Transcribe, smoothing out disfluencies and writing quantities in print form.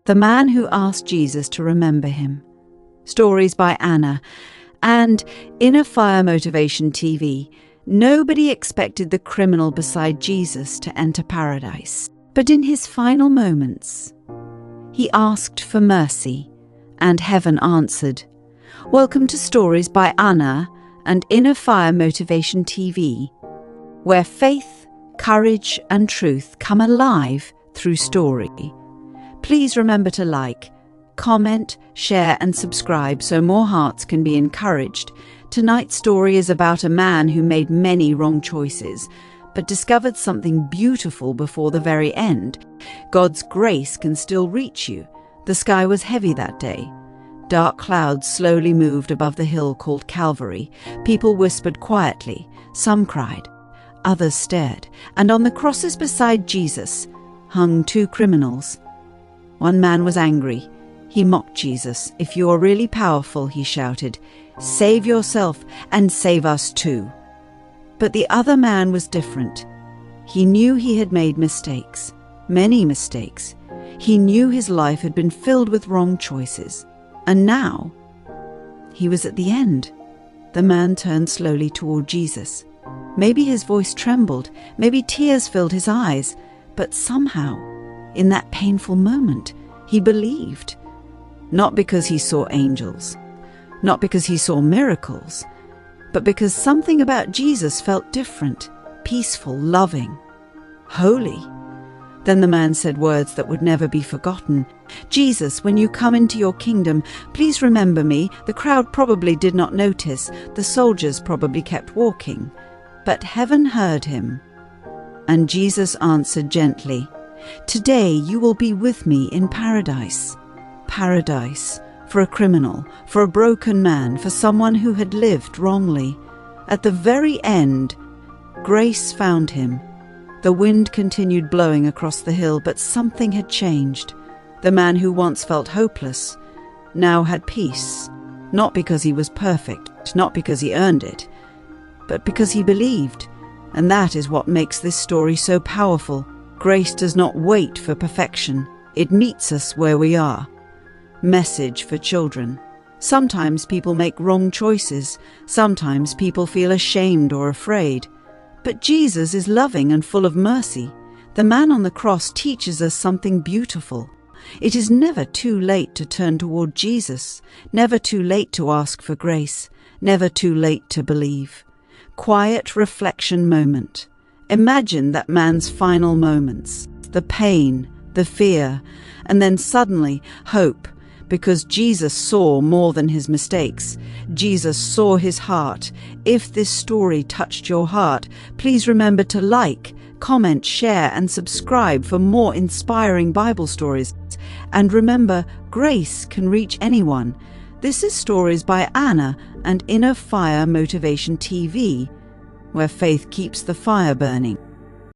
The Man Who Asked Jesus to Remember Him. Stories by Anna. And Inner Fire Motivation TV. Nobody expected the criminal beside Jesus to enter paradise. But in his final moments, he asked for mercy, and heaven answered. Welcome to Stories by Anna and Inner Fire Motivation TV, where faith, courage and truth come alive through story. Please remember to like, comment, share and subscribe so more hearts can be encouraged. Tonight's story is about a man who made many wrong choices, but discovered something beautiful before the very end. God's grace can still reach you. The sky was heavy that day. Dark clouds slowly moved above the hill called Calvary. People whispered quietly. Some cried. Others stared. And on the crosses beside Jesus hung two criminals. One man was angry. He mocked Jesus. "If you are really powerful," he shouted, "save yourself and save us too." But the other man was different. He knew he had made mistakes, many mistakes. He knew his life had been filled with wrong choices. And now, he was at the end. The man turned slowly toward Jesus. Maybe his voice trembled, maybe tears filled his eyes, but somehow, in that painful moment, he believed. Not because he saw angels, not because he saw miracles, but because something about Jesus felt different, peaceful, loving, holy. Then the man said words that would never be forgotten. "Jesus, when you come into your kingdom, please remember me." The crowd probably did not notice. The soldiers probably kept walking. But heaven heard him. And Jesus answered gently, "Today you will be with me in paradise." Paradise. For a criminal, for a broken man, for someone who had lived wrongly. At the very end, grace found him. The wind continued blowing across the hill, but something had changed. The man who once felt hopeless now had peace, not because he was perfect, not because he earned it, but because he believed. And that is what makes this story so powerful. Grace does not wait for perfection. It meets us where we are. Message for children. Sometimes people make wrong choices. Sometimes people feel ashamed or afraid. But Jesus is loving and full of mercy. The man on the cross teaches us something beautiful. It is never too late to turn toward Jesus, never too late to ask for grace, never too late to believe. Quiet reflection moment. Imagine that man's final moments, the pain, the fear, and then suddenly hope. Because Jesus saw more than his mistakes. Jesus saw his heart. If this story touched your heart, please remember to like, comment, share, and subscribe for more inspiring Bible stories. And remember, grace can reach anyone. This is Stories by Anna and Inner Fire Motivation TV, where faith keeps the fire burning.